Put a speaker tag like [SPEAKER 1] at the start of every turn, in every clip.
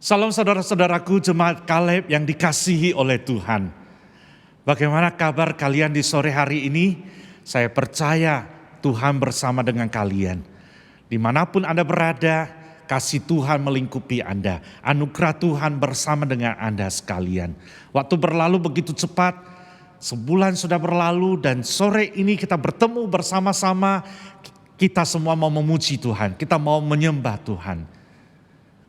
[SPEAKER 1] Salam saudara-saudaraku jemaat Kaleb yang dikasihi oleh Tuhan. Bagaimana kabar kalian di sore hari ini? Saya percaya Tuhan bersama dengan kalian. Dimanapun Anda berada, kasih Tuhan melingkupi Anda. Anugerah Tuhan bersama dengan Anda sekalian. Waktu berlalu begitu cepat, sebulan sudah berlalu dan sore ini kita bertemu bersama-sama. Kita semua mau memuji Tuhan, kita mau menyembah Tuhan.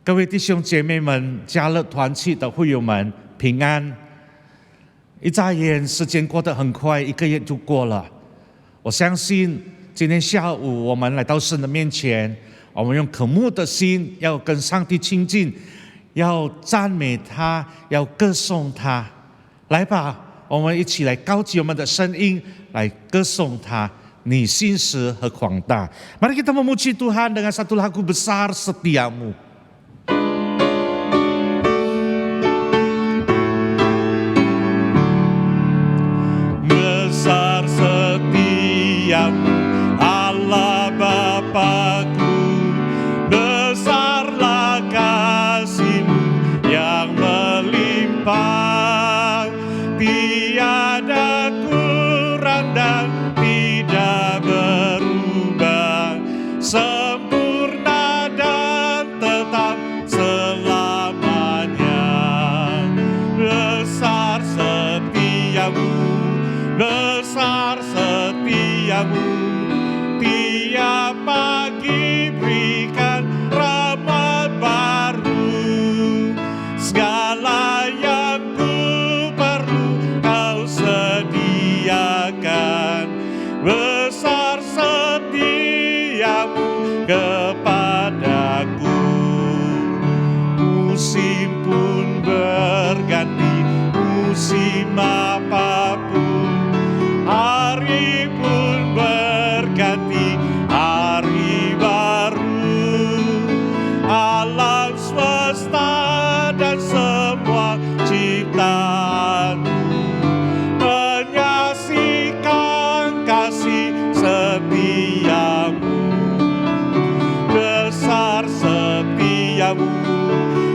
[SPEAKER 1] 各位弟兄姐妹们、加勒团契的会友们，平安！一眨眼，时间过得很快，一个月就过了。我相信今天下午我们来到神的面前，我们用渴慕的心，要跟上帝亲近，要赞美他，要歌颂他。来吧，我们一起来高举我们的声音，来歌颂他。你信实和广大。Mari kita memuji Tuhan dengan satu lagu besar, Setiamu. Besar setiamu, Allah Bapa-Ku, besarlah kasih-Mu yang melimpah, tiada kurang dan tidak berubah, sempurna dan tetap selamanya. Besar setiamu, besar setiamu, tiap pagi berikan rahmat baru. Segala yang ku perlu Kau sediakan. Besar setiamu kepadaku. Musim pun berganti, musim apapun, hari pun berganti, hari baru. Alam semesta dan semua ciptaan-Mu menyaksikan kasih setiamu. Besar setiamu,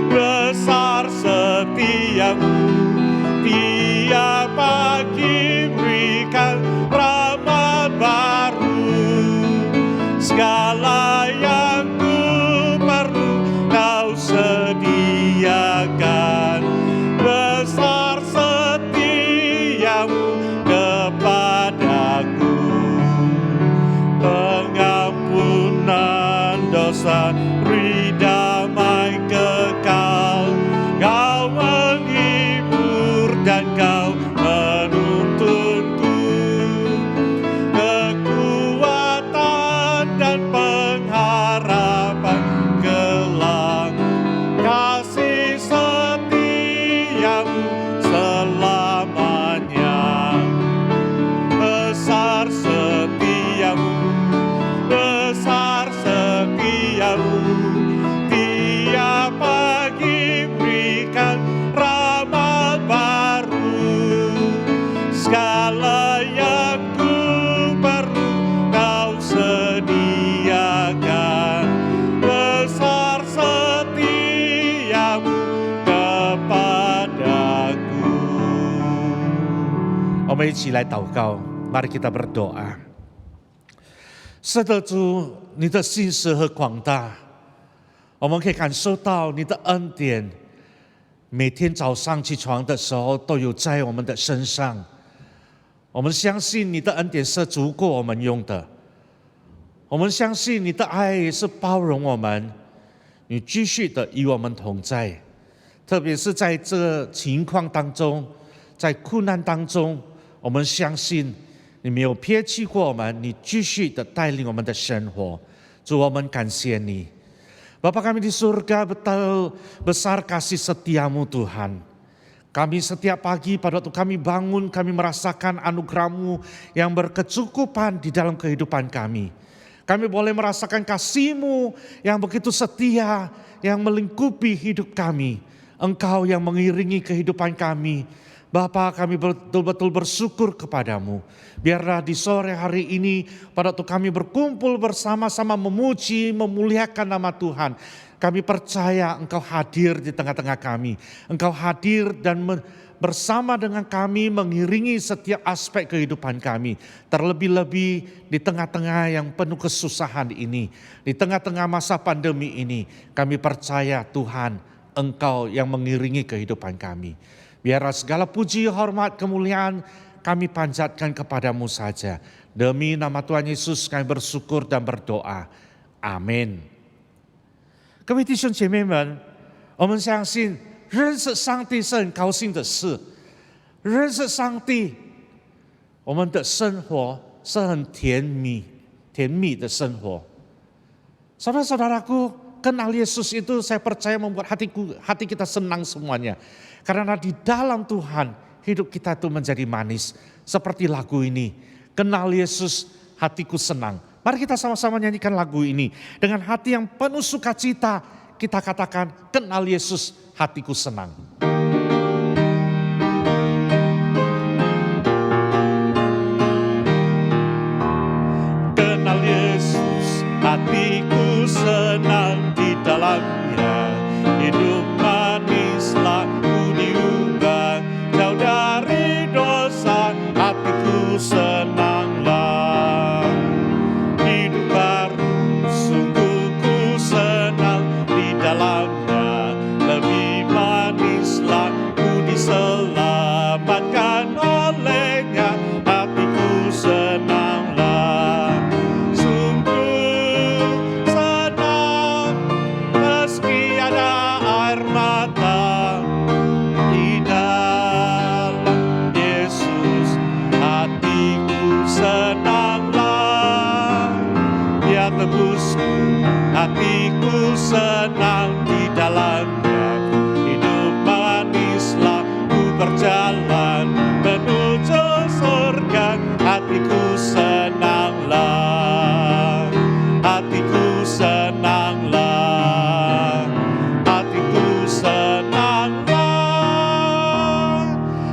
[SPEAKER 1] besar setiamu, tiap pagi berikan rahmat baru. Segala yang ku perlu Kau sediakan. Besar setiamu kepadaku. Pengampunan dosa, beri damai kekal. Kau menghibur dan Kau menuntunku. Kekuatan dan pengharapan kelak. Kasih setiamu selamanya. Besar setiamu, besar setiamu, tiap pagi berikan rahmat baru. Segala yang ku perlu Kau sediakan. Besar setiamu kepadaku. 我们一起来祷告， mari kita berdoa. 是的，主，你的信实和广大，我们可以感受到你的恩典，每天早上起床的时候都有在我们的身上。我们相信你的恩典是足够我们用的，我们相信你的爱也是包容我们，你继续的与我们同在，特别是在这情况当中，在苦难当中，我们相信你没有撇弃过我们，你继续的带领我们的生活。主，我们感谢你。Bapa kami di surga, betul besar kasih setiamu Tuhan. Kami setiap pagi pada waktu kami bangun, kami merasakan anugerah-Mu yang berkecukupan di dalam kehidupan kami. Kami boleh merasakan kasih-Mu yang begitu setia, yang melingkupi hidup kami. Engkau yang mengiringi kehidupan kami. Bapa, kami betul-betul bersyukur kepadamu. Biarlah di sore hari ini pada waktu kami berkumpul bersama-sama memuji, memuliakan nama Tuhan. Kami percaya Engkau hadir di tengah-tengah kami. Engkau hadir dan bersama dengan kami mengiringi setiap aspek kehidupan kami. Terlebih-lebih di tengah-tengah yang penuh kesusahan ini. Di tengah-tengah masa pandemi ini. Kami percaya Tuhan, Engkau yang mengiringi kehidupan kami. Biarlah segala puji, hormat, kemuliaan kami panjatkan kepadamu saja. Demi nama Tuhan Yesus kami bersyukur dan berdoa. Amin。各位弟兄姐妹们，我们相信认识上帝是很高兴的事。认识上帝，我们的生活是很甜蜜的生活。Saudara-saudaraku, kenal Yesus itu saya percaya membuat hati kita senang semuanya. Karena di dalam Tuhan hidup kita itu menjadi manis. Seperti lagu ini, kenal Yesus hatiku senang. Mari kita sama-sama nyanyikan lagu ini. Dengan hati yang penuh sukacita, kita katakan, kenal Yesus, hatiku senang. Kenal Yesus, hatiku senang di dalamnya. Hidup manislah ku diubah, jauh dari dosa, hatiku senanglah. Selamatkan olehnya, hatiku senanglah. Sungguh senang meski ada air mata. Di dalam Yesus hatiku senanglah. Dia tebus hatiku senang di dalamnya. Berjalan menuju surga, hatiku senanglah, hatiku senanglah, hatiku senanglah.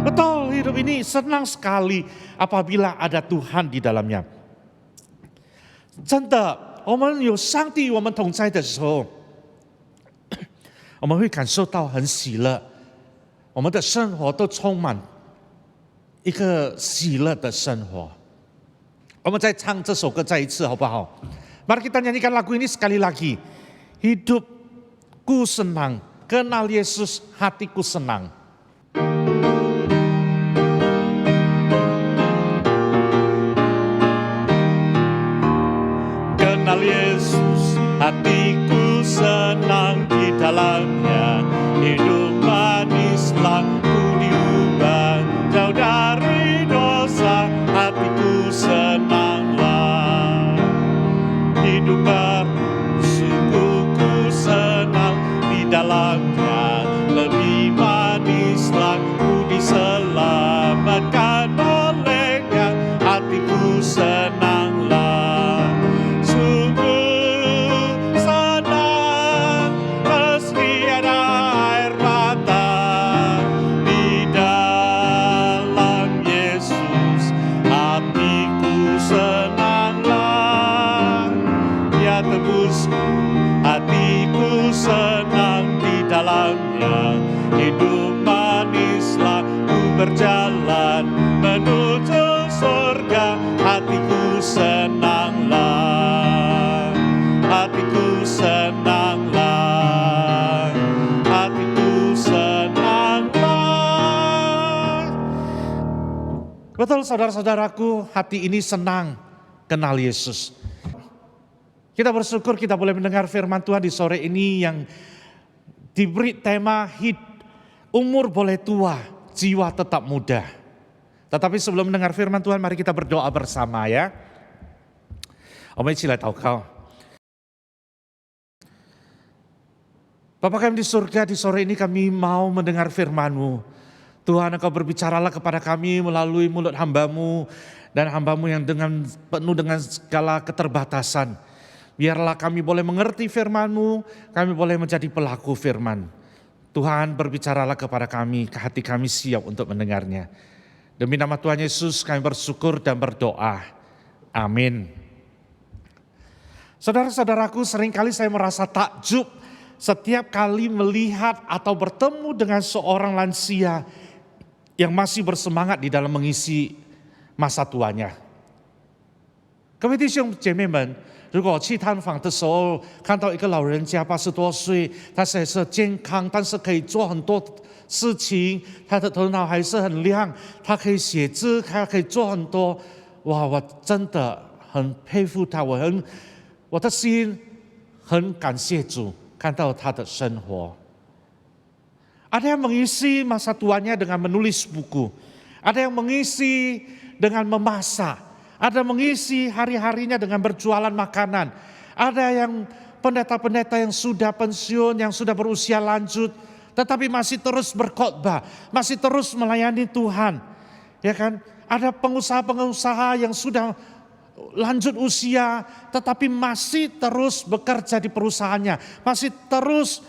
[SPEAKER 1] Betul, hidup ini senang sekali apabila ada Tuhan di dalamnya. 真的，我们有上帝我们同在的时候，我们会感受到很喜乐。我们的生活都充满一个喜乐的生活。我们再唱这首歌再一次好不好？ Mari kita nyanyikan lagu ini sekali lagi. Hidupku senang, kenal Yesus, hatiku senang. Kenal Yesus, hatiku senang di dalamnya. Hidup manislah ku diubah, jauh dari dosa, hatiku senanglah. Hidup baru sungguh ku senang di dalamnya. Lebih manislah ku diselamatkan olehnya, hatiku senanglah. Sungguh senang meski ada air mata. Di dalam Yesus hatiku senanglah. Dia tebus hatiku senang di dalamnya. Hidup manislah ku berjalan menuju surga, hatiku senanglah, hatiku senanglah, hatiku senanglah. Betul saudara-saudaraku, hati ini senang kenal Yesus. Kita bersyukur kita boleh mendengar firman Tuhan di sore ini yang diberi tema umur boleh tua, jiwa tetap muda. Tetapi sebelum mendengar firman Tuhan, mari kita berdoa bersama ya. 我们一起来祷告。 Bapa kami di surga, di sore ini kami mau mendengar firman-Mu. Tuhan, Engkau berbicaralah kepada kami melalui mulut hamba-Mu dan hamba-Mu yang penuh dengan segala keterbatasan. Biarlah kami boleh mengerti firman-Mu, kami boleh menjadi pelaku firman. Tuhan berbicaralah kepada kami, hati kami siap untuk mendengarnya. Demi nama Tuhan Yesus kami bersyukur dan berdoa. Amin. Saudara-saudaraku, seringkali saya merasa takjub setiap kali melihat atau bertemu dengan seorang lansia yang masih bersemangat di dalam mengisi masa tuanya. 各位弟兄姐妹们，如果去探访的时候看到一个老人家80多岁，他还是健康，但是可以做很多事情，他的头脑还是很亮，他可以写字，他可以做很多，哇，我真的很佩服他，我的心很感谢主，看到他的生活。Ada yang mengisi masa tuanya dengan menulis buku, ada yang mengisi dengan memasak, ada yang mengisi hari-harinya dengan berjualan makanan, ada yang pendeta-pendeta yang sudah pensiun, yang sudah berusia lanjut, tetapi masih terus berkhotbah, masih terus melayani Tuhan, ya kan? Ada pengusaha-pengusaha yang sudah lanjut usia, tetapi masih terus bekerja di perusahaannya, masih terus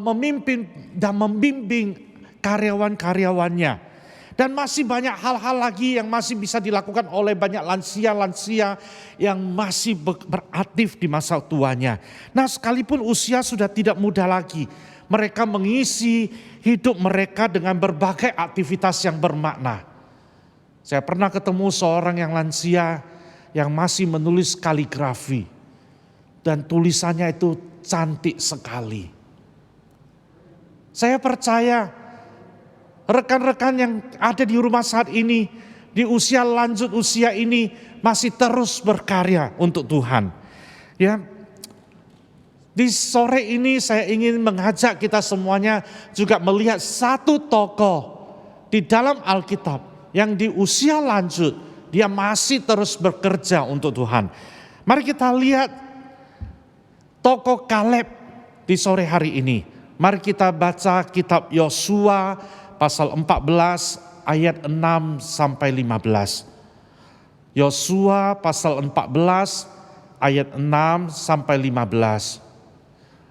[SPEAKER 1] memimpin dan membimbing karyawan-karyawannya. Dan masih banyak hal-hal lagi yang masih bisa dilakukan oleh banyak lansia-lansia yang masih beraktif di masa tuanya. Nah, sekalipun usia sudah tidak muda lagi, mereka mengisi hidup mereka dengan berbagai aktivitas yang bermakna. Saya pernah ketemu seorang yang lansia yang masih menulis kaligrafi. Dan tulisannya itu cantik sekali. Saya percaya rekan-rekan yang ada di rumah saat ini, di usia lanjut usia ini masih terus berkarya untuk Tuhan. Ya, di sore ini saya ingin mengajak kita semuanya juga melihat satu tokoh di dalam Alkitab yang di usia lanjut dia masih terus bekerja untuk Tuhan. Mari kita lihat tokoh Kaleb di sore hari ini. Mari kita baca kitab Yosua pasal 14 ayat 6 sampai 15. Yosua pasal 14ayat 6 sampai 15。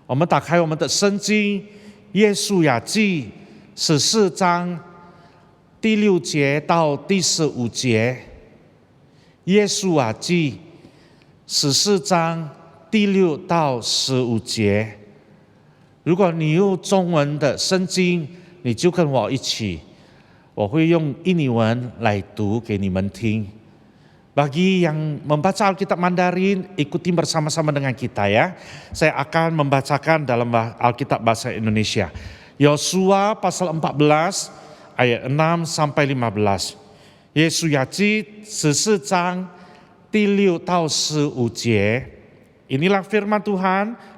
[SPEAKER 1] 我们打开我们的圣经，约书亚记14章第6节到第15节。约书亚记14章第6到15节。如果你用中文的圣经，你就跟我一起，我会用印尼文来读给你们听。Bagi yang membaca Alkitab Mandarin, ikuti bersama-sama dengan kita ya. Saya akan membacakan dalam Alkitab bahasa Indonesia. Yosua pasal 14 ayat 6 sampai 15. 约书亚记14章第6到15节. Inilah firman Tuhan.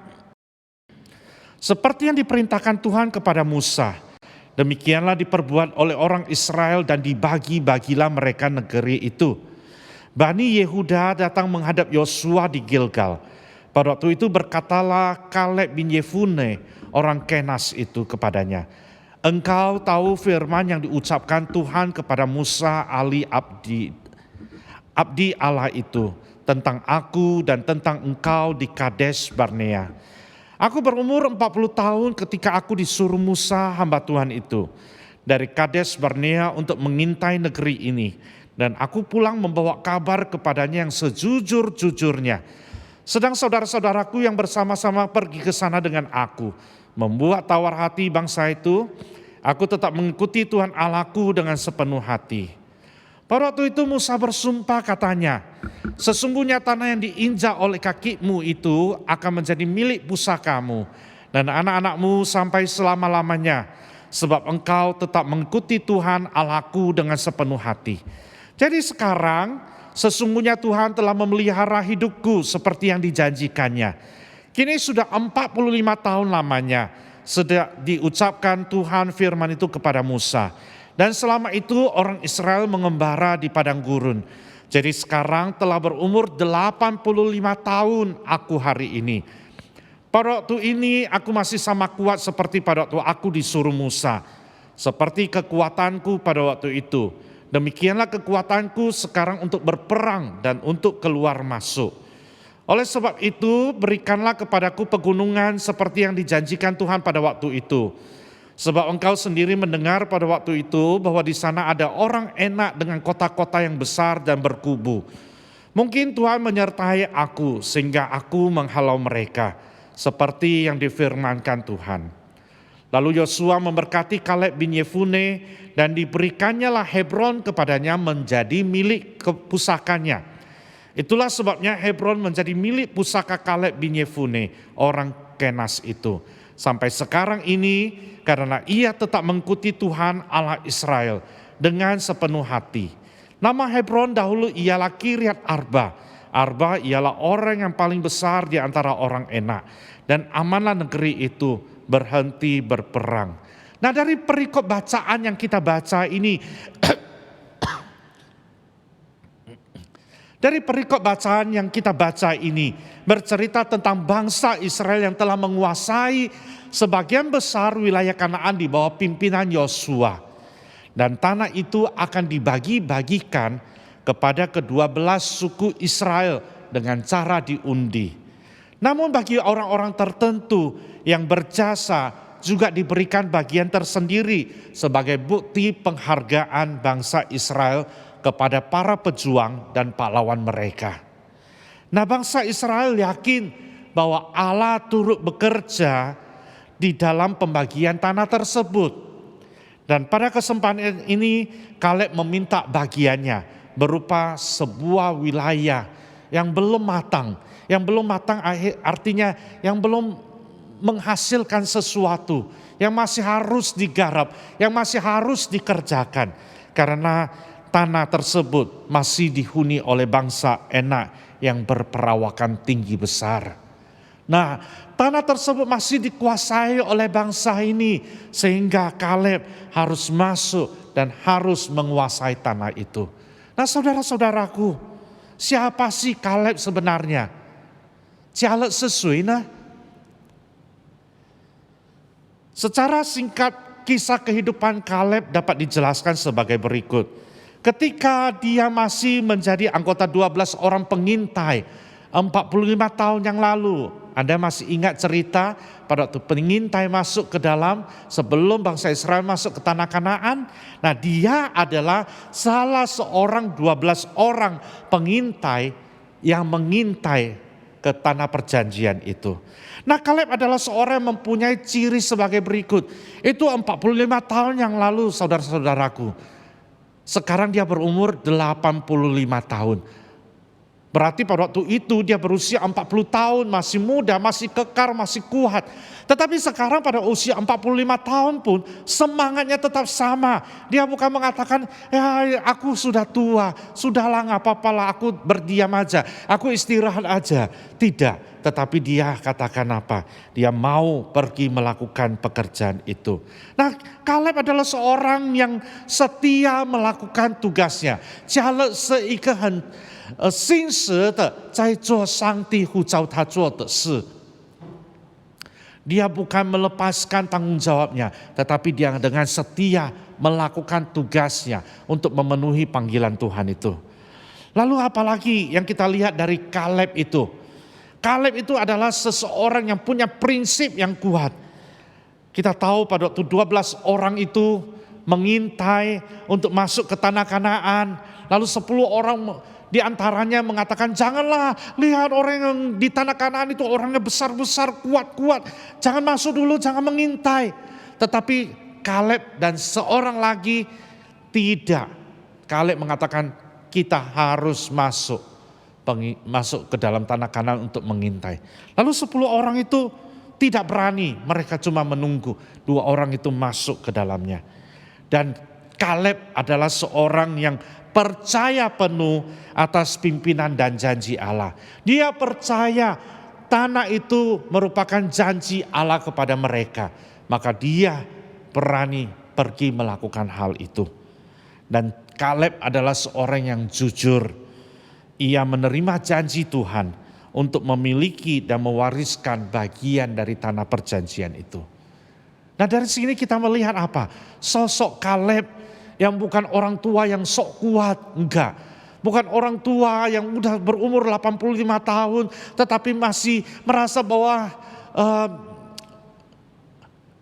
[SPEAKER 1] Seperti yang diperintahkan Tuhan kepada Musa, demikianlah diperbuat oleh orang Israel dan dibagi-bagilah mereka negeri itu. Bani Yehuda datang menghadap Yosua di Gilgal. Pada waktu itu berkatalah Kaleb bin Yefune, orang Kenas itu kepadanya, engkau tahu firman yang diucapkan Tuhan kepada Musa abdi Allah itu, tentang aku dan tentang engkau di Kades Barnea. Aku berumur 40 tahun ketika aku disuruh Musa hamba Tuhan itu dari Kades Barnea untuk mengintai negeri ini. Dan aku pulang membawa kabar kepadanya yang sejujur-jujurnya. Sedang saudara-saudaraku yang bersama-sama pergi ke sana dengan aku, membuat tawar hati bangsa itu, aku tetap mengikuti Tuhan Allahku dengan sepenuh hati. Pada waktu itu Musa bersumpah katanya, sesungguhnya tanah yang diinjak oleh kakimu itu akan menjadi milik pusakamu dan anak-anakmu sampai selama-lamanya, sebab engkau tetap mengikuti Tuhan Allahku dengan sepenuh hati. Jadi sekarang sesungguhnya Tuhan telah memelihara hidupku seperti yang dijanjikannya. Kini sudah 45 tahun lamanya sejak diucapkan Tuhan firman itu kepada Musa. Dan selama itu orang Israel mengembara di padang gurun. Jadi sekarang telah berumur 85 tahun aku hari ini. Pada waktu ini aku masih sama kuat seperti pada waktu aku disuruh Musa. Seperti kekuatanku pada waktu itu. Demikianlah kekuatanku sekarang untuk berperang dan untuk keluar masuk. Oleh sebab itu berikanlah kepadaku pegunungan seperti yang dijanjikan Tuhan pada waktu itu. Sebab engkau sendiri mendengar pada waktu itu bahwa di sana ada orang enak dengan kota-kota yang besar dan berkubu. Mungkin Tuhan menyertai aku sehingga aku menghalau mereka. seperti yang difirmankan Tuhan. Lalu Yosua memberkati Kaleb bin Yefune dan diberikannya lah Hebron kepadanya menjadi milik pusakanya. Itulah sebabnya Hebron menjadi milik pusaka Kaleb bin Yefune, orang Kenas itu. Sampai sekarang ini karena ia tetap mengikuti Tuhan Allah Israel dengan sepenuh hati. Nama Hebron dahulu ialah Kiryat Arba. Arba ialah orang yang paling besar di antara orang Enak. Dan amanlah negeri itu berhenti berperang. Nah, dari perikop bacaan yang kita baca ini, dari perikop bacaan yang kita baca ini bercerita tentang bangsa Israel yang telah menguasai sebagian besar wilayah Kanaan di bawah pimpinan Yosua. Dan tanah itu akan dibagi-bagikan kepada ke-12 suku Israel dengan cara diundi. Namun bagi orang-orang tertentu yang berjasa juga diberikan bagian tersendiri sebagai bukti penghargaan bangsa Israel kepada para pejuang dan pahlawan mereka. Nah, bangsa Israel yakin bahwa Allah turut bekerja di dalam pembagian tanah tersebut. Dan pada kesempatan ini Kaleb meminta bagiannya berupa sebuah wilayah yang belum matang. Yang belum matang artinya yang belum menghasilkan sesuatu, yang masih harus digarap, yang masih harus dikerjakan. Karena tanah tersebut masih dihuni oleh bangsa Enak yang berperawakan tinggi besar. Nah, tanah tersebut masih dikuasai oleh bangsa ini sehingga Kaleb harus masuk dan harus menguasai tanah itu. Nah, saudara-saudaraku, siapa sih Kaleb sebenarnya? Caleg sesuai nah. Secara singkat kisah kehidupan Kaleb dapat dijelaskan sebagai berikut. Ketika dia masih menjadi anggota 12 orang pengintai 45 tahun yang lalu. Anda masih ingat cerita pada waktu pengintai masuk ke dalam sebelum bangsa Israel masuk ke tanah Kanaan. Nah, dia adalah salah seorang 12 orang pengintai yang mengintai ke tanah perjanjian itu. Nah, Kaleb adalah seorang yang mempunyai ciri sebagai berikut. Itu 45 tahun yang lalu, saudara-saudaraku. Sekarang dia berumur 85 tahun. Berarti pada waktu itu dia berusia 40 tahun, masih muda, masih kekar, masih kuat. Tetapi sekarang pada usia 45 tahun pun semangatnya tetap sama. Dia bukan mengatakan, ya aku sudah tua, sudahlah gak apa-apa lah, aku berdiam aja, aku istirahat aja. Tidak, tetapi dia katakan apa? Dia mau pergi melakukan pekerjaan itu. Nah, Kaleb adalah seorang yang setia melakukan tugasnya. Jale seikehan 心实的在做上帝呼召他做的事. Dia bukan melepaskan tanggung jawabnya, tetapi dia dengan setia melakukan tugasnya untuk memenuhi panggilan Tuhan itu. Lalu apalagi yang kita lihat dari Kaleb itu? Kaleb itu adalah seseorang yang punya prinsip yang kuat. Kita tahu pada waktu 12 orang itu mengintai untuk masuk ke tanah Kanaan. Lalu 10 orang di antaranya mengatakan, janganlah lihat orang yang di tanah Kanaan itu orangnya besar-besar, kuat-kuat. Jangan masuk dulu, jangan mengintai. Tetapi Kaleb dan seorang lagi tidak. Kaleb mengatakan kita harus masuk ke dalam tanah Kanaan untuk mengintai. Lalu 10 orang itu tidak berani, mereka cuma menunggu 2 orang itu masuk ke dalamnya. Dan Kaleb adalah seorang yang percaya penuh atas pimpinan dan janji Allah. Dia percaya tanah itu merupakan janji Allah kepada mereka. Maka dia berani pergi melakukan hal itu. Dan Kaleb adalah seorang yang jujur. Ia menerima janji Tuhan untuk memiliki dan mewariskan bagian dari tanah perjanjian itu. Nah, dari sini kita melihat apa? Sosok Kaleb yang bukan orang tua yang sok kuat, enggak. Bukan orang tua yang udah berumur 85 tahun tetapi masih merasa bahwa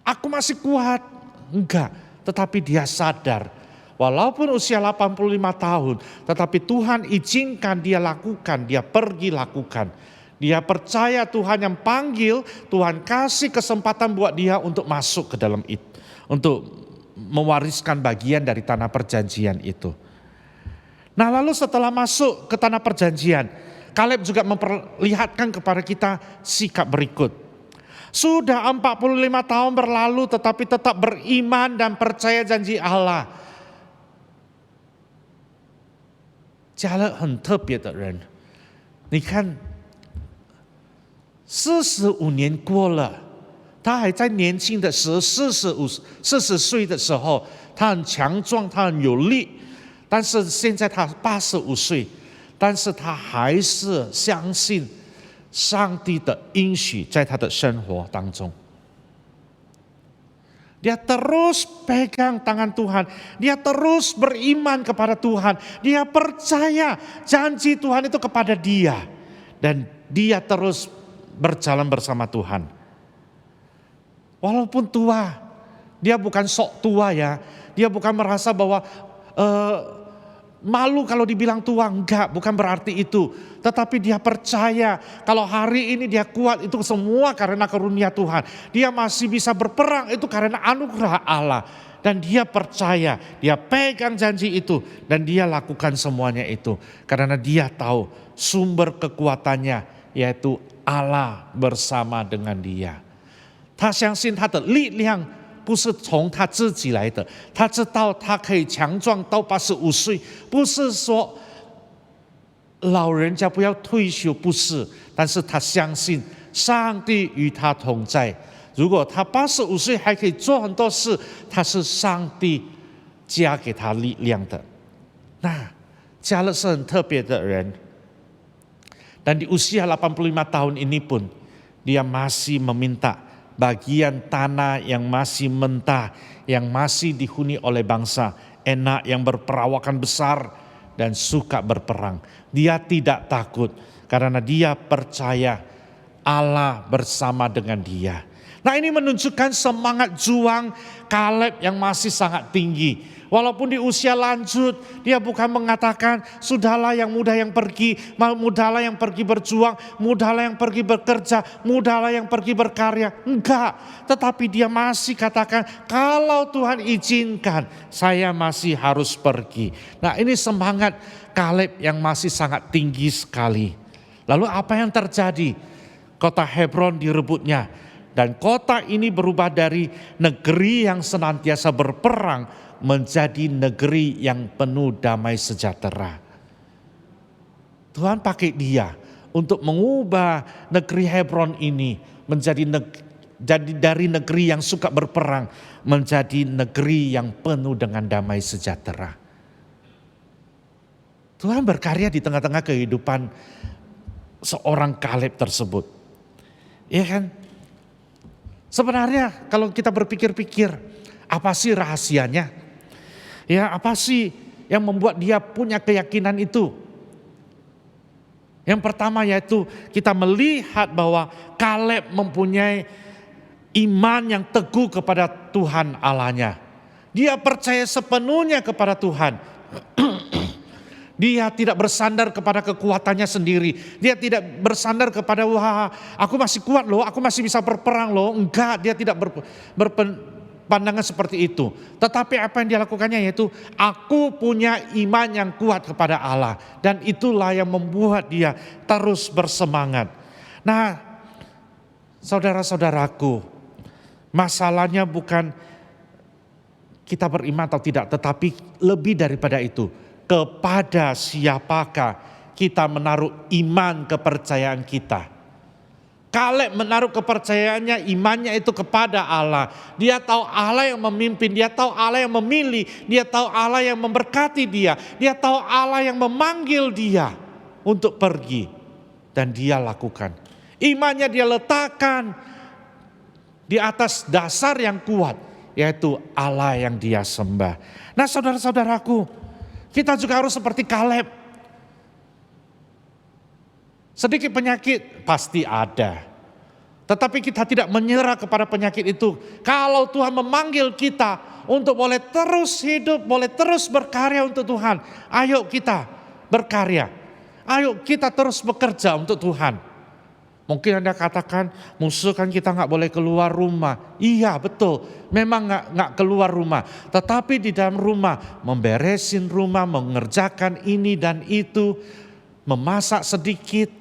[SPEAKER 1] aku masih kuat, enggak. Tetapi dia sadar walaupun usia 85 tahun tetapi Tuhan izinkan dia lakukan, dia pergi lakukan. Dia percaya Tuhan yang panggil, Tuhan kasih kesempatan buat dia untuk masuk ke dalam itu. Untuk mewariskan bagian dari tanah perjanjian itu. Nah lalu setelah masuk ke tanah perjanjian, Kaleb juga memperlihatkan kepada kita sikap berikut. Sudah 45 tahun berlalu tetapi tetap beriman dan percaya janji Allah. 加勒很特别的人，你看45年过了，他还在年轻的时候40岁的时候，他很强壮，他很有力，但是现在他85岁，但是他还是相信上帝的应许在他的生活当中。Dia terus pegang tangan Tuhan. Dia terus beriman kepada Tuhan. Dia percaya janji Tuhan itu kepada dia. Dan dia terus berjalan bersama Tuhan. Walaupun tua, dia bukan sok tua ya. Dia bukan merasa bahwa malu kalau dibilang tua. Enggak, bukan berarti itu. Tetapi dia percaya kalau hari ini dia kuat itu semua karena karunia Tuhan. Dia masih bisa berperang itu karena anugerah Allah. Dan dia percaya, dia pegang janji itu. Dan dia lakukan semuanya itu. Karena dia tahu sumber kekuatannya yaitu Allah bersama dengan dia. 他相信他的力量不是从他自己来的，他知道他可以强壮到85岁，不是说老人家不要退休，不是，但是他相信上帝与他同在。如果他85岁还可以做很多事，他是上帝加给他力量的。那加勒是很特别的人，dan di usia 85 tahun ini pun dia masih meminta bagian tanah yang masih mentah, yang masih dihuni oleh bangsa, enak, yang berperawakan besar dan suka berperang. Dia tidak takut karena dia percaya Allah bersama dengan dia. Nah ini menunjukkan semangat juang Kaleb yang masih sangat tinggi. Walaupun di usia lanjut, dia bukan mengatakan, sudahlah yang muda yang pergi, mudahlah yang pergi berjuang, mudahlah yang pergi bekerja, mudahlah yang pergi berkarya. Enggak, tetapi dia masih katakan, kalau Tuhan izinkan, saya masih harus pergi. Nah ini semangat Kaleb yang masih sangat tinggi sekali. Lalu apa yang terjadi? Kota Hebron direbutnya. Dan kota ini berubah dari negeri yang senantiasa berperang menjadi negeri yang penuh damai sejahtera. Tuhan pakai dia untuk mengubah negeri Hebron ini menjadi dari negeri yang suka berperang menjadi negeri yang penuh dengan damai sejahtera. Tuhan berkarya di tengah-tengah kehidupan seorang Kaleb tersebut. Iya kan? Sebenarnya kalau kita berpikir-pikir, apa sih rahasianya? Ya, apa sih yang membuat dia punya keyakinan itu? Yang pertama yaitu kita melihat bahwa Kaleb mempunyai iman yang teguh kepada Tuhan Allahnya. Dia percaya sepenuhnya kepada Tuhan. Dia tidak bersandar kepada kekuatannya sendiri. Dia tidak bersandar kepada, wah aku masih kuat loh, aku masih bisa berperang loh. Enggak, dia tidak berpandangan seperti itu. Tetapi apa yang dia lakukannya yaitu, aku punya iman yang kuat kepada Allah. Dan itulah yang membuat dia terus bersemangat. Nah, saudara-saudaraku, masalahnya bukan kita beriman atau tidak, tetapi lebih daripada itu. Kepada siapakah kita menaruh iman kepercayaan kita? Kaleb menaruh kepercayaannya, imannya itu kepada Allah. Dia tahu Allah yang memimpin, dia tahu Allah yang memilih, dia tahu Allah yang memberkati dia, dia tahu Allah yang memanggil dia untuk pergi. Dan dia lakukan. Imannya dia letakkan di atas dasar yang kuat, yaitu Allah yang dia sembah. Nah saudara-saudaraku, kita juga harus seperti Kaleb. Sedikit penyakit pasti ada. Tetapi kita tidak menyerah kepada penyakit itu. Kalau Tuhan memanggil kita untuk boleh terus hidup, boleh terus berkarya untuk Tuhan. Ayo kita berkarya. Ayo kita terus bekerja untuk Tuhan. Mungkin Anda katakan, musuh kan kita nggak boleh keluar rumah. Iya betul, memang nggak keluar rumah. Tetapi di dalam rumah, memberesin rumah, mengerjakan ini dan itu, memasak sedikit,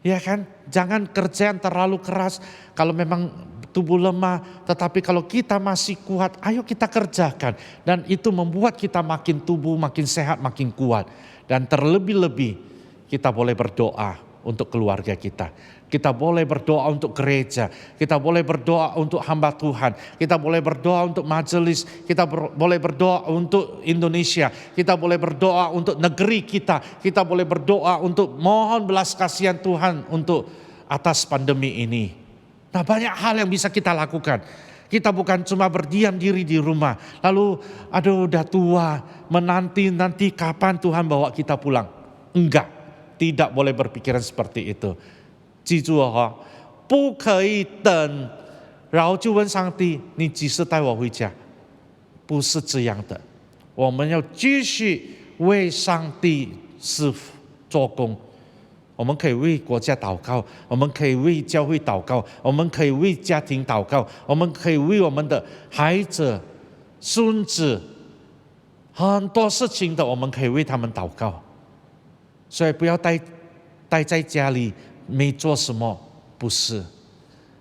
[SPEAKER 1] ya kan? Jangan kerja yang terlalu keras. Kalau memang tubuh lemah, tetapi kalau kita masih kuat, ayo kita kerjakan. Dan itu membuat kita makin tubuh, makin sehat, makin kuat. Dan terlebih-lebih kita boleh berdoa untuk keluarga kita. Kita boleh berdoa untuk gereja, kita boleh berdoa untuk hamba Tuhan, kita boleh berdoa untuk majelis, kita boleh berdoa untuk Indonesia, kita boleh berdoa untuk negeri kita boleh berdoa untuk mohon belas kasihan Tuhan untuk atas pandemi ini. Nah, banyak hal yang bisa kita lakukan. Kita bukan cuma berdiam diri di rumah, lalu aduh udah tua, menanti kapan Tuhan bawa kita pulang. Enggak, tidak boleh berpikiran seperti itu. 记住了哈，不可以等，然后就问上帝：“你几时带我回家？”不是这样的，我们要继续为上帝做工。我们可以为国家祷告，我们可以为教会祷告，我们可以为家庭祷告，我们可以为我们的孩子、孙子，很多事情的，我们可以为他们祷告。所以不要待在家里。没做什么，不是，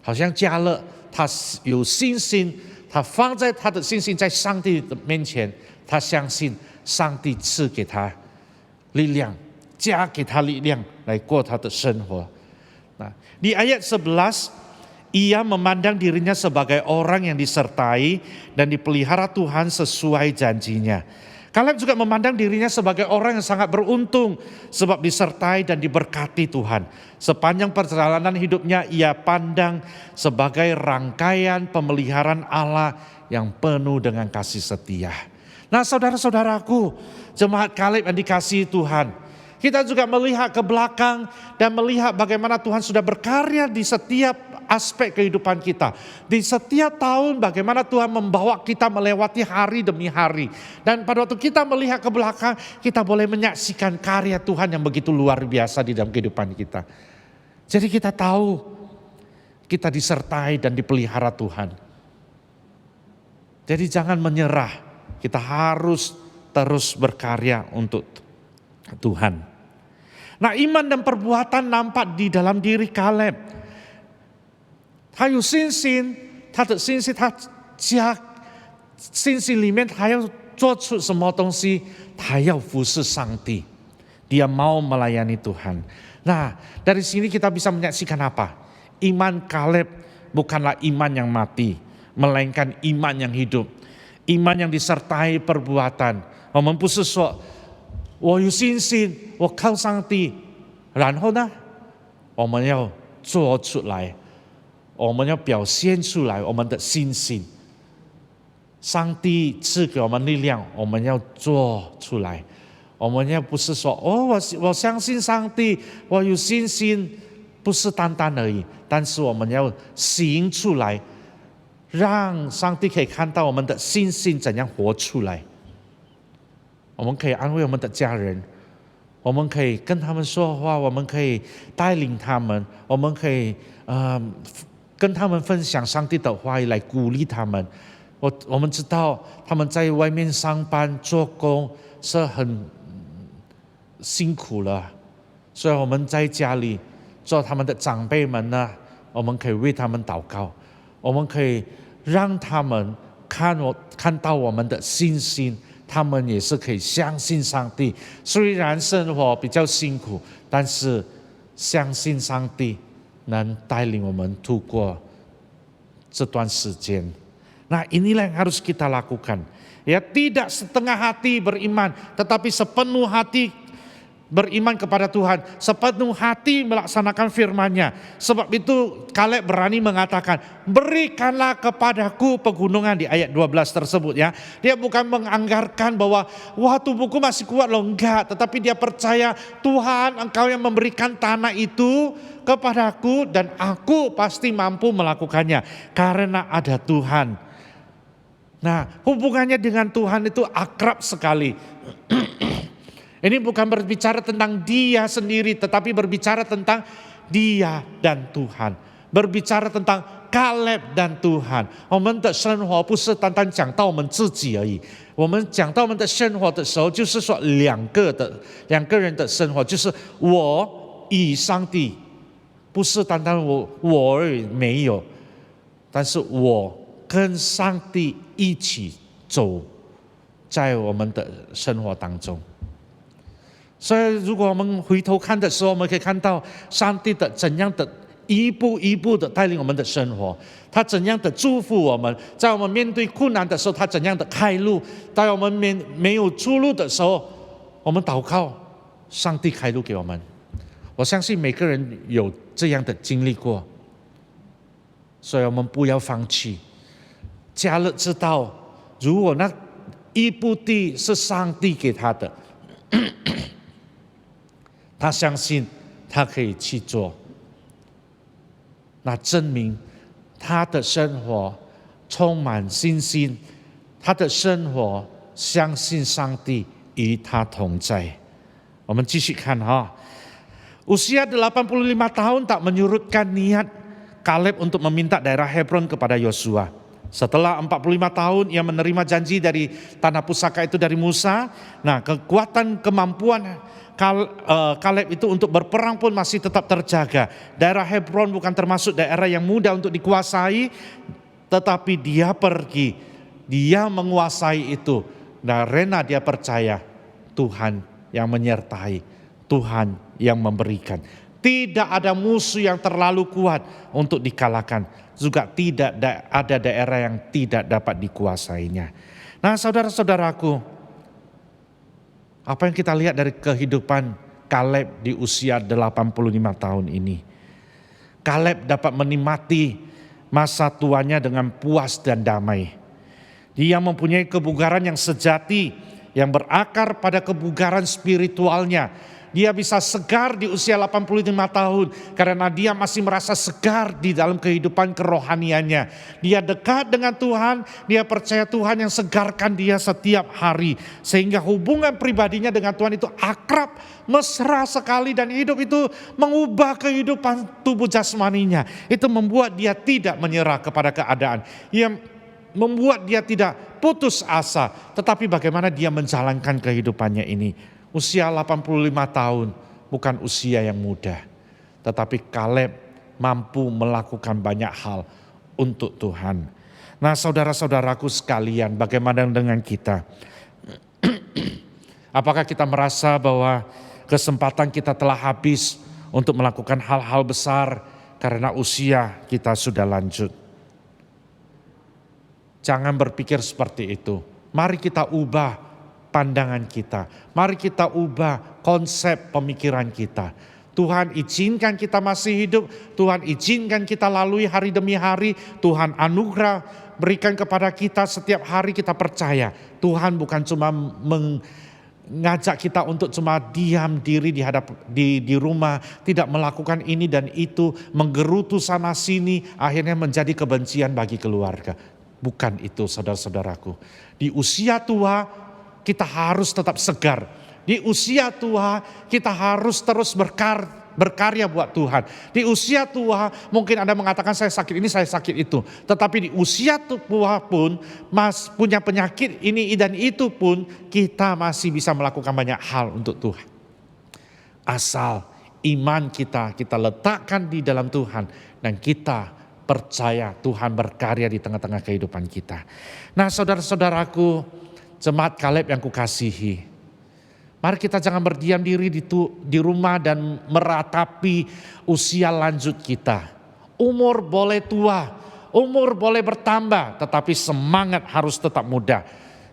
[SPEAKER 1] 好像加勒他有信心，他放在他的信心在上帝的面前，他相信上帝赐给他力量，加给他力量来过他的生活。Nah, di ayat 11, ia memandang dirinya sebagai orang yang disertai dan dipelihara Tuhan sesuai janjinya. Kaleb juga memandang dirinya sebagai orang yang sangat beruntung sebab disertai dan diberkati Tuhan. Sepanjang perjalanan hidupnya ia pandang sebagai rangkaian pemeliharaan Allah yang penuh dengan kasih setia. Nah, saudara-saudaraku, jemaat Kaleb yang dikasihi Tuhan, kita juga melihat ke belakang dan melihat bagaimana Tuhan sudah berkarya di setiap aspek kehidupan kita. Di setiap tahun bagaimana Tuhan membawa kita melewati hari demi hari. Dan pada waktu kita melihat ke belakang, kita boleh menyaksikan karya Tuhan yang begitu luar biasa di dalam kehidupan kita. Jadi kita tahu kita disertai dan dipelihara Tuhan. Jadi jangan menyerah, kita harus terus berkarya untuk Tuhan. Nah, iman dan perbuatan nampak di dalam diri Kaleb. 他有信心，他的信心，他加信心里面，他要做出什么东西？他要服侍上帝，dia mau melayani Tuhan. Nah, dari sini kita bisa menyaksikan apa? Iman Kaleb bukanlah iman yang mati, melainkan iman yang hidup, iman yang disertai perbuatan. 我们不是说我有信心，我靠上帝，然后呢，我们要做出来。我们要表现出来我们的信心，上帝赐给我们力量，我们要做出来。我们要不是说我相信上帝，我有信心，不是单单而已，但是我们要行出来，让上帝可以看到我们的信心怎样活出来。我们可以安慰我们的家人，我们可以跟他们说话，我们可以带领他们，我们可以跟他们分享上帝的话语来鼓励他们。我们知道他们在外面上班做工是很辛苦了，所以我们在家里做他们的长辈们呢，我们可以为他们祷告，我们可以让他们看到我们的信心，他们也是可以相信上帝。虽然生活比较辛苦，但是相信上帝能带领我们度过这段时间。Nah, inilah yang harus kita lakukan. Ya, tidak setengah hati beriman, tetapi sepenuh hati beriman kepada Tuhan, sepenuh hati melaksanakan firman-Nya. Sebab itu Kaleb berani mengatakan, berikanlah kepadaku pegunungan di ayat 12 tersebut ya. Dia bukan menganggarkan bahwa wah tubuhku masih kuat loh, enggak. Tetapi dia percaya Tuhan engkau yang memberikan tanah itu kepadaku dan aku pasti mampu melakukannya karena ada Tuhan. Nah, hubungannya dengan Tuhan itu akrab sekali. Ini bukan berbicara tentang dia sendiri, tetapi berbicara tentang dia dan Tuhan. Berbicara tentang Kaleb dan Tuhan，我们的生活不是单单讲到我们自己而已。我们讲到我们的生活的时候，就是说两个人的生活，就是我与上帝，不是单单我而已没有，但是我跟上帝一起走在我们的生活当中。所以如果我们回头看的时候，我们可以看到上帝的怎样的一步一步的带领我们的生活，他怎样的祝福我们，在我们面对困难的时候，他怎样的开路，在我们没有出路的时候，我们祷告，上帝开路给我们。我相信每个人有这样的经历过，所以我们不要放弃。迦勒知道，如果那一步地是上帝给他的，他相信他可以去做。那证明他的生活充满信心，他的生活相信上帝与他同在。我们继续看哈， usia 85 tahun tak menyurutkan niat Kaleb untuk meminta daerah Hebron kepada Yosua. Setelah 45 tahun ia menerima janji dari tanah pusaka itu dari Musa. Nah, kekuatan kemampuan Kaleb itu untuk berperang pun masih tetap terjaga. Daerah Hebron bukan termasuk daerah yang mudah untuk dikuasai, tetapi dia pergi, dia menguasai itu. Dan rena dia percaya Tuhan yang menyertai, Tuhan yang memberikan. Tidak ada musuh yang terlalu kuat untuk dikalahkan. Juga tidak ada daerah yang tidak dapat dikuasainya. Nah, saudara-saudaraku, apa yang kita lihat dari kehidupan Kaleb di usia 85 tahun ini? Kaleb dapat menikmati masa tuanya dengan puas dan damai. Dia mempunyai kebugaran yang sejati, yang berakar pada kebugaran spiritualnya. Dia bisa segar di usia 85 tahun karena dia masih merasa segar di dalam kehidupan kerohaniannya. Dia dekat dengan Tuhan, dia percaya Tuhan yang segarkan dia setiap hari. Sehingga hubungan pribadinya dengan Tuhan itu akrab, mesra sekali, dan hidup itu mengubah kehidupan tubuh jasmaninya. Itu membuat dia tidak menyerah kepada keadaan. Ia membuat dia tidak putus asa, tetapi bagaimana dia menjalankan kehidupannya ini. Usia 85 tahun bukan usia yang mudah, tetapi Kaleb mampu melakukan banyak hal untuk Tuhan. Nah, saudara-saudaraku sekalian, bagaimana dengan kita? Apakah kita merasa bahwa kesempatan kita telah habis untuk melakukan hal-hal besar karena usia kita sudah lanjut? Jangan berpikir seperti itu. Mari kita ubah pandangan kita. Mari kita ubah konsep pemikiran kita. Tuhan izinkan kita masih hidup. Tuhan izinkan kita lalui hari demi hari. Tuhan anugerah berikan kepada kita setiap hari. Kita percaya Tuhan bukan cuma mengajak kita untuk cuma diam diri di rumah, tidak melakukan ini dan itu, menggerutu sana sini, akhirnya menjadi kebencian bagi keluarga. Bukan itu, saudara-saudaraku. Di usia tua kita harus tetap segar. Di usia tua kita harus terus berkarya buat Tuhan. Di usia tua mungkin Anda mengatakan saya sakit ini, saya sakit itu. Tetapi di usia tua pun punya penyakit ini dan itu pun kita masih bisa melakukan banyak hal untuk Tuhan. Asal iman kita letakkan di dalam Tuhan dan kita percaya Tuhan berkarya di tengah-tengah kehidupan kita. Nah, saudara-saudaraku, jemaat Kaleb yang kukasihi, mari kita jangan berdiam diri di rumah dan meratapi usia lanjut kita. Umur boleh tua, umur boleh bertambah, tetapi semangat harus tetap muda.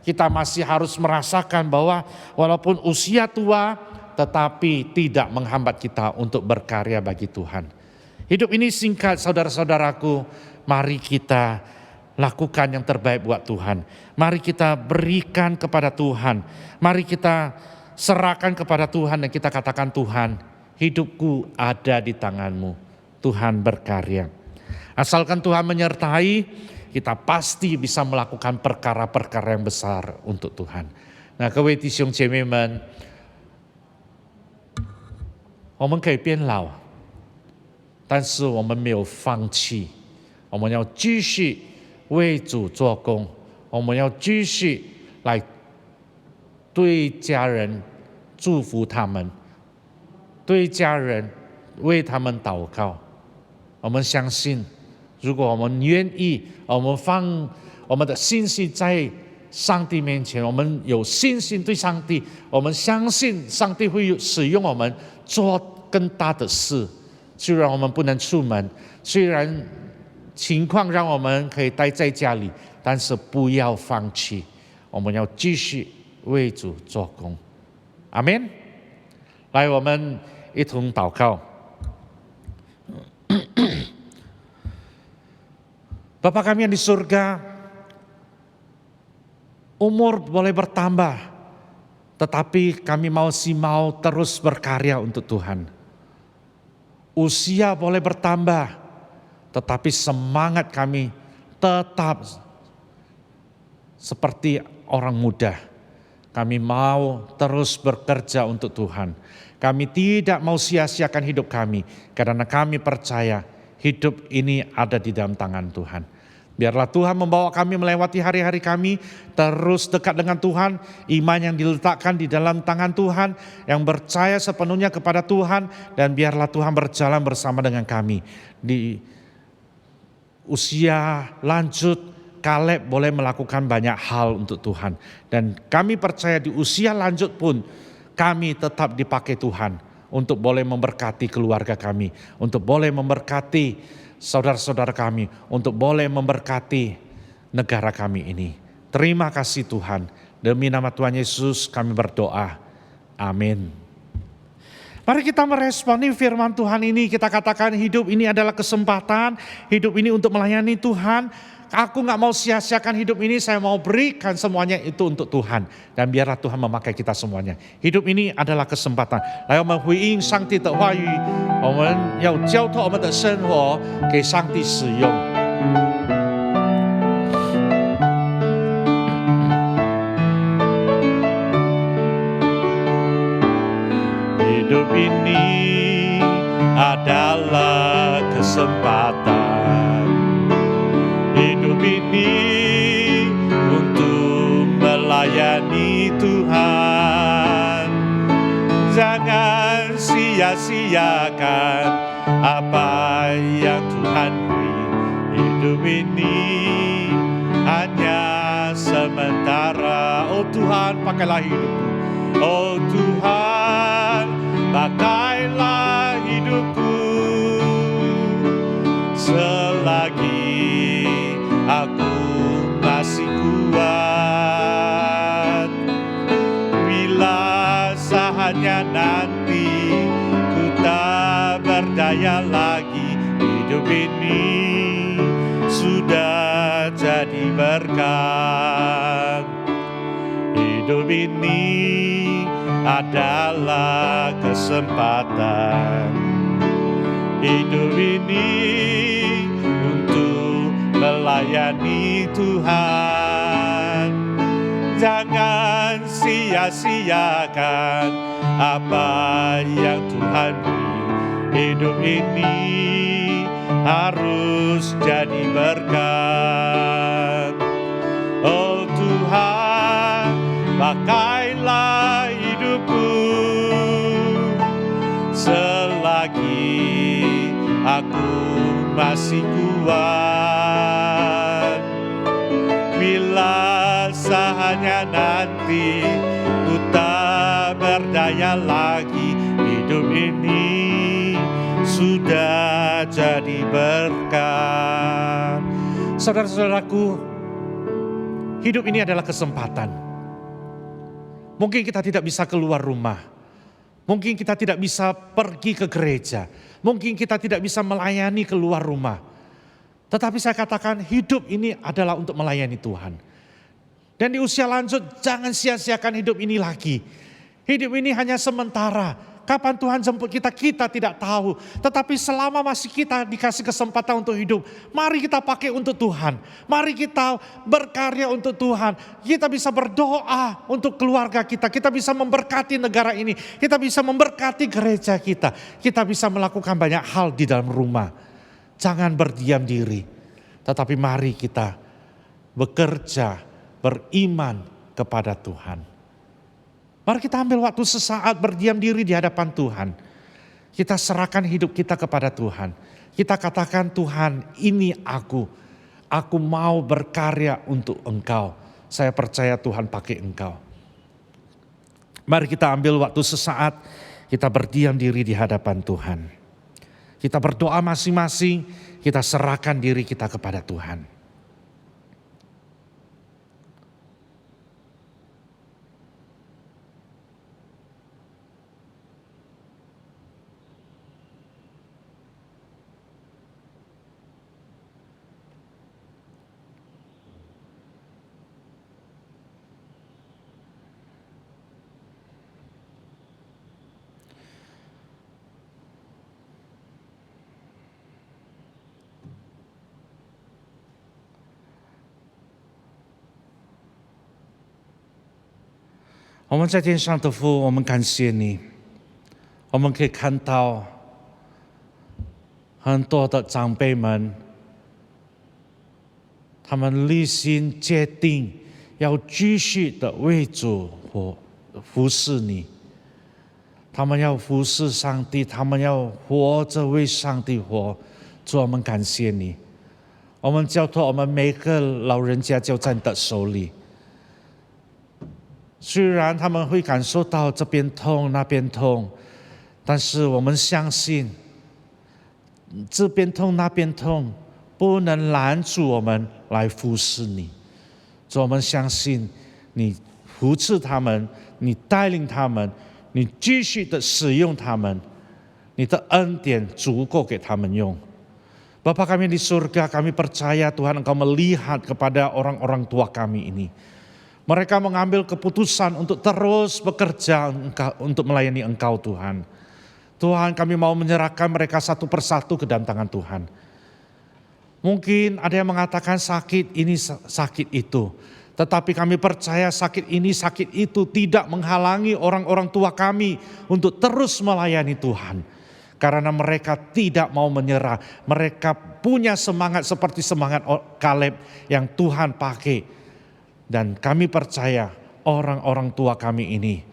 [SPEAKER 1] Kita masih harus merasakan bahwa walaupun usia tua, tetapi tidak menghambat kita untuk berkarya bagi Tuhan. Hidup ini singkat, saudara-saudaraku. Mari kita lakukan yang terbaik buat Tuhan. Mari kita berikan kepada Tuhan. Mari kita serahkan kepada Tuhan dan kita katakan, Tuhan, hidupku ada di tangan-Mu. Tuhan berkarya. Asalkan Tuhan menyertai, kita pasti bisa melakukan perkara-perkara yang besar untuk Tuhan. Nah, 各位弟兄姐妹们，我们可以变老，但是我们没有放弃，我们要继续为主做工，我们要继续来对家人祝福他们，对家人为他们祷告。我们相信，如果我们愿意，我们放我们的信心在上帝面前，我们有信心对上帝，我们相信上帝会使用我们做更大的事。虽然我们不能出门，虽然情况让我们可以待在家里，但是不要放弃，我们要继续为主做工。阿们。来，我们一同祷告。Bapa kami yang di surga, umur boleh bertambah, tetapi kami mau terus berkarya untuk Tuhan. Usia boleh bertambah, tetapi semangat kami tetap seperti orang muda. Kami mau terus bekerja untuk Tuhan. Kami tidak mau sia-siakan hidup kami, karena kami percaya hidup ini ada di dalam tangan Tuhan. Biarlah Tuhan membawa kami melewati hari-hari kami terus dekat dengan Tuhan, iman yang diletakkan di dalam tangan Tuhan, yang percaya sepenuhnya kepada Tuhan, dan biarlah Tuhan berjalan bersama dengan kami. Di usia lanjut, Kaleb boleh melakukan banyak hal untuk Tuhan, dan kami percaya di usia lanjut pun kami tetap dipakai Tuhan untuk boleh memberkati keluarga kami, untuk boleh memberkati saudara-saudara kami, untuk boleh memberkati negara kami ini. Terima kasih Tuhan. Demi nama Tuhan Yesus kami berdoa. Amin. Mari kita meresponi firman Tuhan ini. Kita katakan hidup ini adalah kesempatan. Hidup ini untuk melayani Tuhan. Aku gak mau sia-siakan hidup ini, saya mau berikan semuanya itu untuk Tuhan. Dan biarlah Tuhan memakai kita semuanya. Hidup ini adalah kesempatan. 来，我们回应上帝的话语，我们要交托我们的生活给上帝使用。Hidup ini adalah kesempatan. Hidup ini untuk melayani Tuhan. Jangan sia-siakan apa yang Tuhan beri. Hidup ini hanya sementara. Oh Tuhan, pakailah hidupku. Oh Tuhan, pakailah hidupku selagi aku masih kuat. Bila saatnya nanti ku tak berdaya lagi, hidup ini sudah jadi berkat. Hidup ini adalah kesempatan. Hidup ini untuk melayani Tuhan. Jangan sia-siakan apa yang Tuhan beri. Hidup ini harus jadi berkat. Oh Tuhan, pakailah hidupku selagi aku masih kuat. Bila saatnya nanti ku tak berdaya lagi, hidup ini sudah jadi berkat. Saudara-saudaraku, hidup ini adalah kesempatan. Mungkin kita tidak bisa keluar rumah. Mungkin kita tidak bisa pergi ke gereja. Mungkin kita tidak bisa melayani keluar rumah. Tetapi saya katakan hidup ini adalah untuk melayani Tuhan. Dan di usia lanjut jangan sia-siakan hidup ini lagi. Hidup ini hanya sementara. Kapan Tuhan jemput kita, kita tidak tahu. Tetapi selama masih kita dikasih kesempatan untuk hidup, mari kita pakai untuk Tuhan. Mari kita berkarya untuk Tuhan. Kita bisa berdoa untuk keluarga kita. Kita bisa memberkati negara ini. Kita bisa memberkati gereja kita. Kita bisa melakukan banyak hal di dalam rumah. Jangan berdiam diri. Tetapi mari kita bekerja, beriman kepada Tuhan. Mari kita ambil waktu sesaat berdiam diri di hadapan Tuhan. Kita serahkan hidup kita kepada Tuhan. Kita katakan, Tuhan, ini aku. Aku mau berkarya untuk Engkau. Saya percaya Tuhan pakai Engkau. Mari kita ambil waktu sesaat, kita berdiam diri di hadapan Tuhan. Kita berdoa masing-masing, kita serahkan diri kita kepada Tuhan.我们在天上的父，我们感谢你。我们可以看到很多的长辈们，他们立心决定要继续的为主服侍你。他们要服侍上帝，他们要活着为上帝活。主，我们感谢你。我们交托我们每个老人家就在你的手里。虽然他们会感受到这边痛那边痛，但是我们相信这边痛那边痛不能拦住我们来服侍你。主，我们相信你扶持他们，你带领他们，你继续的使用他们，你的恩典足够给他们用。Bapa kami di surga, kami percaya Tuhan Engkau melihat kepada orang-orang tua kami ini. Mereka mengambil keputusan untuk terus bekerja untuk melayani Engkau Tuhan. Tuhan, kami mau menyerahkan mereka satu persatu ke dalam tangan Tuhan. Mungkin ada yang mengatakan sakit ini sakit itu. Tetapi kami percaya sakit ini sakit itu tidak menghalangi orang-orang tua kami untuk terus melayani Tuhan. Karena mereka tidak mau menyerah. Mereka punya semangat seperti semangat Kaleb yang Tuhan pakai. Dan kami percaya orang-orang tua kami ini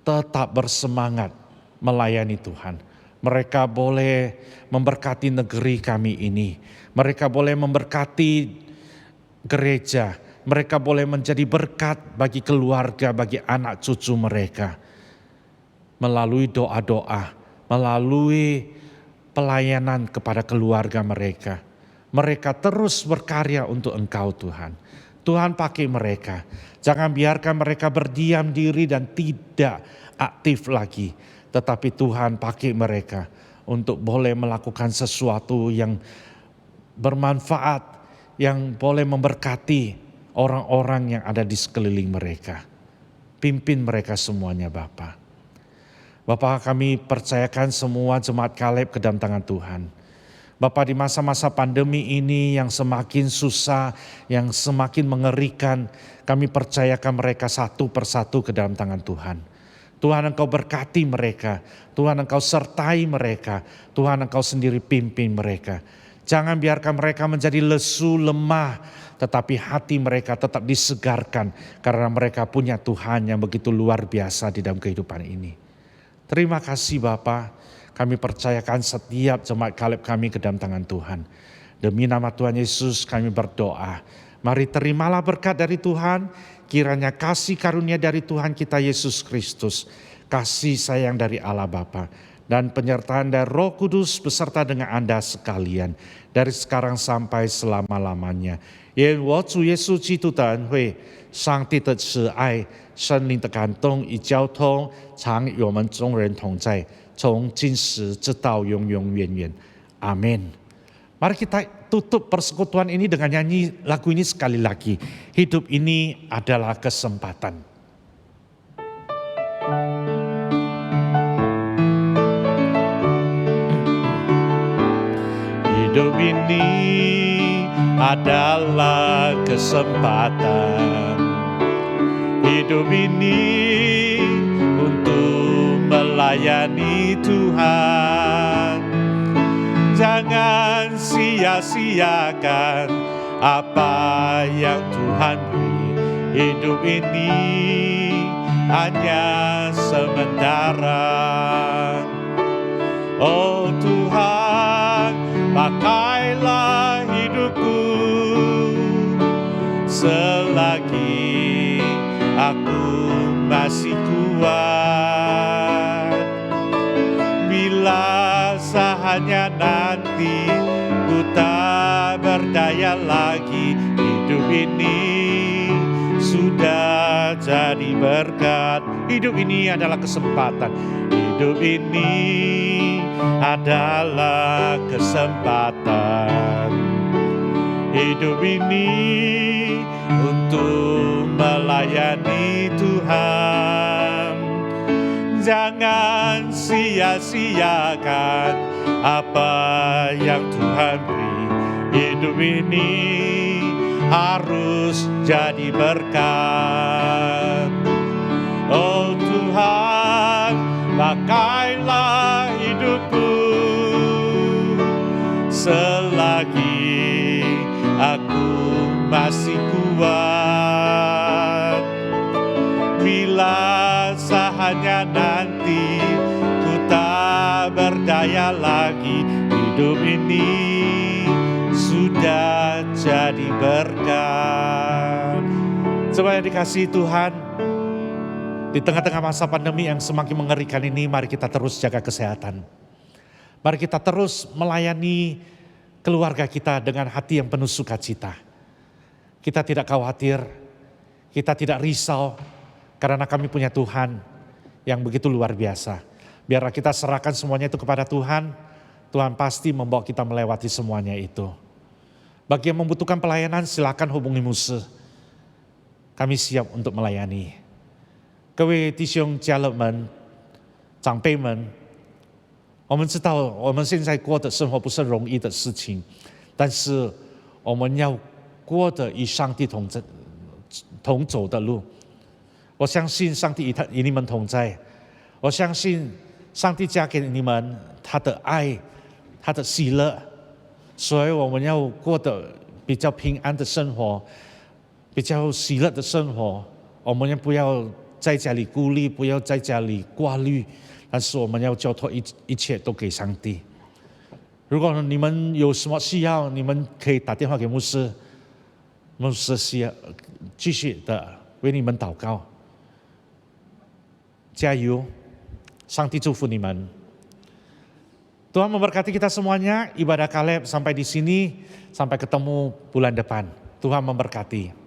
[SPEAKER 1] tetap bersemangat melayani Tuhan. Mereka boleh memberkati negeri kami ini. Mereka boleh memberkati gereja. Mereka boleh menjadi berkat bagi keluarga, bagi anak cucu mereka. Melalui doa-doa, melalui pelayanan kepada keluarga mereka. Mereka terus berkarya untuk Engkau Tuhan. Tuhan pakai mereka. Jangan biarkan mereka berdiam diri dan tidak aktif lagi. Tetapi Tuhan pakai mereka untuk boleh melakukan sesuatu yang bermanfaat, yang boleh memberkati orang-orang yang ada di sekeliling mereka. Pimpin mereka semuanya Bapa. Bapa, kami percayakan semua jemaat Kaleb ke dalam tangan Tuhan. Bapa, di masa-masa pandemi ini yang semakin susah, yang semakin mengerikan, kami percayakan mereka satu persatu ke dalam tangan Tuhan. Tuhan, Engkau berkati mereka. Tuhan, Engkau sertai mereka. Tuhan, Engkau sendiri pimpin mereka. Jangan biarkan mereka menjadi lesu, lemah, tetapi hati mereka tetap disegarkan karena mereka punya Tuhan yang begitu luar biasa di dalam kehidupan ini. Terima kasih Bapa. Kami percayakan setiap jemaat Kaleb kami ke dalam tangan Tuhan. Demi nama Tuhan Yesus kami berdoa. Mari terimalah berkat dari Tuhan. Kiranya kasih karunia dari Tuhan kita Yesus Kristus. Kasih sayang dari Allah Bapa. Dan penyertaan dari Roh Kudus beserta dengan Anda sekalian. Dari sekarang sampai selama-lamanya. 愿我主耶稣基督的恩惠、上帝的慈爱、圣灵的感动与交通，常与我们众人同在。从今时直到永永远远，阿们。Mari kita tutup persekutuan ini dengan nyanyi lagu ini sekali lagi. Hidup ini adalah kesempatan. Hidup ini adalah kesempatan. Hidup ini untuk melayani Tuhan. Jangan sia-siakan apa yang Tuhan beri. Hidup ini hanya sementara. Oh Tuhan, pakailah hidupku selagi aku masih kuat. Bila saatnya nanti ku tak berdaya lagi, hidup ini sudah jadi berkat. Hidup ini adalah kesempatan. Hidup ini adalah kesempatan. Hidup ini untuk melayani Tuhan. Jangan sia-siakan apa yang Tuhan beri. Hidup ini harus jadi berkat. Oh Tuhan, pakailah hidupku selagi aku masih kuat. Bila saatnya nanti ku tak berdaya lagi, hidup ini sudah jadi berkat. Supaya dikasihi Tuhan, di tengah-tengah masa pandemi yang semakin mengerikan ini, mari kita terus jaga kesehatan. Mari kita terus melayani keluarga kita dengan hati yang penuh sukacita. Kita tidak khawatir, kita tidak risau, karena kami punya Tuhan yang begitu luar biasa. Biarlah kita serahkan semuanya itu kepada Tuhan, Tuhan pasti membawa kita melewati semuanya itu. Bagi yang membutuhkan pelayanan, silakan hubungi Muse. Kami siap untuk melayani. 各位弟兄家人们、长辈们，我们知道我们现在过的生活不是容易的事情，但是我们要过的与上帝同走的路。我相信上帝与你们同在，我相信上帝加给你们他的爱、他的喜乐，所以我们要过得比较平安的生活，比较喜乐的生活。我们也不要在家里孤立，不要在家里挂虑，但是我们要交托一切都给上帝。如果你们有什么需要，你们可以打电话给牧师，牧师继续的为你们祷告。加油，上帝祝福你们。Tuhan memberkati kita semuanya. Ibadah Kaleb sampai di sini, sampai ketemu bulan depan. Tuhan memberkati.